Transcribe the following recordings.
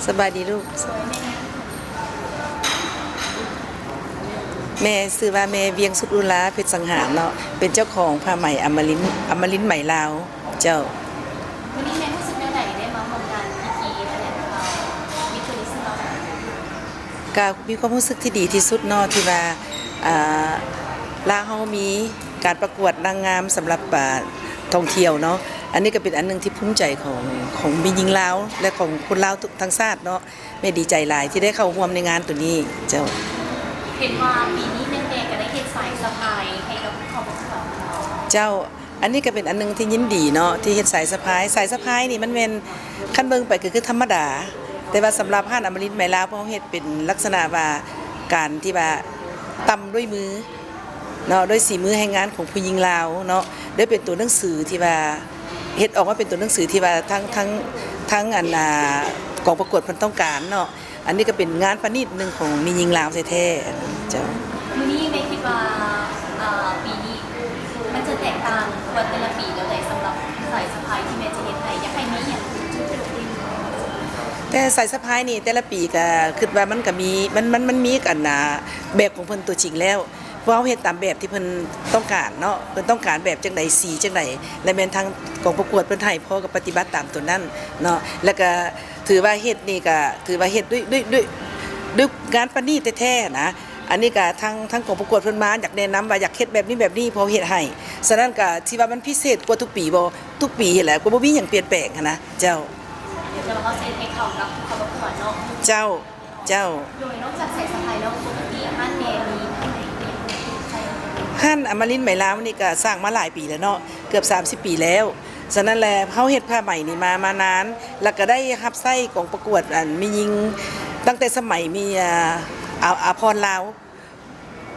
สบายดีลูกแม่ซื้อว่าแม่เวียงสุรุลาเพชรสังหารเนาะเป็นเจ้าของผ้าไหมอมรินทร์ไหมลาวเจ้าวันนี้แม่รู้สึกยังไงได้มาโครงการอีกีมาเนี่ยเรามีตัวนี้ซึ่งเราก็มีความรู้สึกที่ดีที่สุดเนาะที่ว่าลาวเฮามีการประกวดนางงามสำหรับท่องเที่ยวเนาะอันนี้ก็เป็นอันนึงที่ภูมิใจของมีหญิงลาวและของคนลาวทั้งชาติเนาะแม่ดีใจหลายที่ได้เข้าร่วมในงานตัวนี้เจ้าเห็นว่าปีนี้แม่ก็ได้เห็นสายสะพายให้กับเขาประกวดเจ้าอันนี้ก็เป็นอันนึงที่ยินดีเนาะที่เห็นสายสะพายนี่มันเป็นขั้นเบิ่งไปก็คือธรรมดาแต่ว่าสำหรับห้านอมรินทร์ไหมลาวเพราะเฮ็ดเป็นลักษณะว่าการที่ว่าตำด้วยมือเนาะด้วยสีมือแห่งงานของผู้หญิงลาวเนาะได้เป็นตัวหนังสือที่ว่าเฮ็ดออกมาเป็นตัวหนังสือที่ว่าทั้งอันกองประกวดเพิ่นต้องการเนาะอันนี้ก็เป็นงานประณีตนึงของมีหญิงลาวแท้ๆเจ้ามื้อนี้แม่คิดว่าปีนี้มันจะแตกต่างกว่าแต่ละปีแล้วเลยสำหรับสายสะพายที่แม่จะเฮ็ดให้อยากให้มีอย่างแต่สายสะพายนี่แต่ละปีก็คิดว่ามันก็มีมันมีกันแบบของเพิ่นตัวจริงแล้วเพราะเฮาเฮ็ดตามแบบที่เพิ่นต้องการเนาะเพิ่นต้องการแบบจังได๋สีจังได๋และแม่นทางกองประกวดเพิ่นให้พ่อก็ปฏิบัติตามตัวนั้นเนาะแล้วก็ถือว่าเฮ็ดนี่ก็ถือว่าเฮ็ดด้วยงานประณีตแท้ๆนะอันนี้ก็ทั้งกองประกวดเพิ่นมาอยากแนะนำว่าอยากเฮ็ดแบบนี้พอเฮ็ดให้ฉะนั้นก็ที่ว่ามันพิเศษกว่าทุกปีบ่ทุกปีเฮ็ดแหละก็บ่มีหยังเปลี่ยนแปลงนะเจ้าจะมาเซ็นให้เขากับเขาประกวดเนาะเจ้าโดยนอกจากใส่สะพายแล้วปกติห้านแม่มีห้านอมรินทร์ไหมลาวนี่ก็สร้างมาหลายปีแล้วเนาะเกือบ30ปีแล้วฉะนั้นแหละเฮาเฮ็ดผ้าไหมนี่มานานแล้วก็ได้รับไส้ของประกวดมียิงตั้งแต่สมัยมีอาพรลาว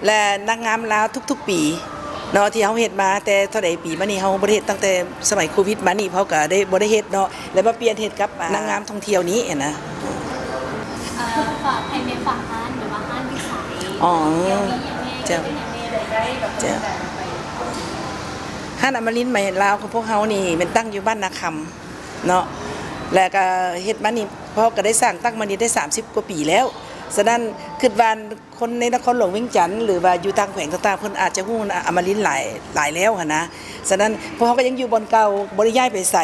และนางงามลาวทุกๆปีเนาะที่เฮาเฮ็ดมาแต่เท่าใดปีมานี่เฮาบ่ได้เฮ็ดตั้งแต่สมัยโควิดมานี่เฮาก็ได้บ่ได้เฮ็ดเนาะแล้วมาเปลี่ยนเฮ็ดกับนางงามท่องเที่ยวนี้นะฝากให้แม่ฝากห้านหรือว่าห้านที่ขายอ๋อเจ้าห้านอมรินทร์ไหมลาวของพวกเฮานี่มันตั้งอยู่บ้านนาคำเนาะแล้วก็เฮ็ดมานี่พ่อก็ได้สร้างตั้งมานี่ได้30กว่าปีแล้วฉะนั้นคิดว่าคนในนครหลวงเวียงจันทน์หรือว่าอยู่ต่างแขวงต่างๆเพิ่นอาจจะฮู้อมรินทร์หลายแล้วหั่นนะฉะนั้นพวกเฮาก็ยังอยู่บนเก่าบ่ได้ย้ายไปไส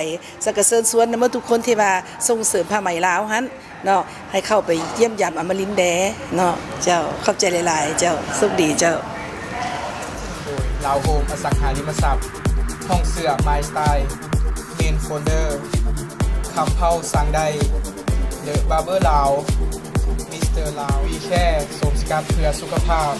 สักก็เชิญชวนเมื่อทุกคนที่ว่าส่งเสริมผ้าไหมลาวหั่นเนาะให้เข้าไปเยี่ยมยามอมรินทร์แดเนาะเจ้าเข้าใจหลายๆเจ้าสุขดีเจ้าลาวโฮมอสังหาริมทรัพย์ห้องเสื้อไมสไตล์เมนโฟลเดอร์คำเผาสังใดเดอะบาร์เบอร์ลาวมิสเตอร์ลาววีแค่สมสกัดเพื่อสุขภาพ